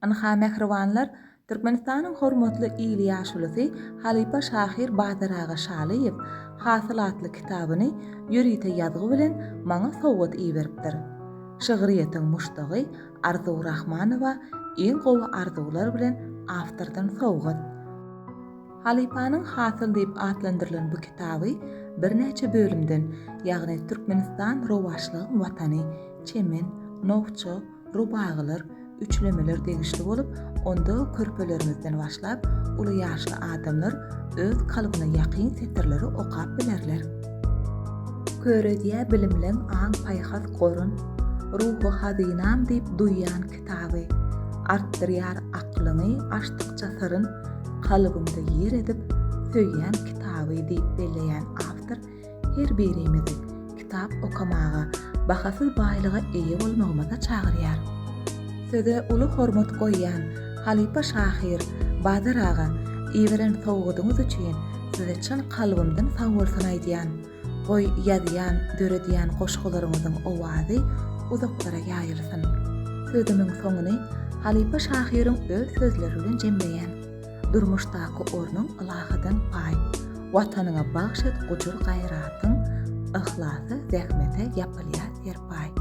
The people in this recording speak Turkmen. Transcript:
Anha mehribanlar, Türkmenistan'ın hormatly ýyly ýaşulyjy Halipa Şahir Badyr Ağa Şalyýew Hasylatly kitabyny ýörite ýazgy bilen maňa sowgat iýeripdir. Şygyryýetiň muşdagy Arzu Rahmanowa iň gowy arzuwlar bilen awtordan sowgat. Halipanyň Hasyl diýip atlandyrylan bu kitaby birnäçe bölümden, ýagny Türkmenistan rowaşlygyň watany, çemen, nowça, rubagylar, üçlemeler degişli bolup, onda körpelerimizden başlap uly ýaşly adamlar öz kalybyna ýakyn setirleri okap bilerler. Körediýä bilimleň aň paýhas gorun, ruhu hadynam diýip duýýan kitaby, artdyrýar aklyny açdykça sıryn kalbymda ýer edip söýýän kitaby diýip belleýän awtor her birimizi kitap okamaga, bahasyz baýlyga eýe bolmagymyza çagyrýar. Söze uly hormat goýýan Halipa Şahir Badyr Ağa iýeren sowgadyňyz üçin size çyn kalbymdan sag bolsun aýdýan, goý ýazýan, döredýän goşgularyňyzyň owazy uzaklara ýaýylsyn. Sözümiň soňuny Halipa Şahiriň öz sözleri bilen jemleýän. Durmuşdaky ornuň ilahydan paý, watanyňa bagşat gujur gaýratyň, ihlasy zähmete ýapylýar serpaý.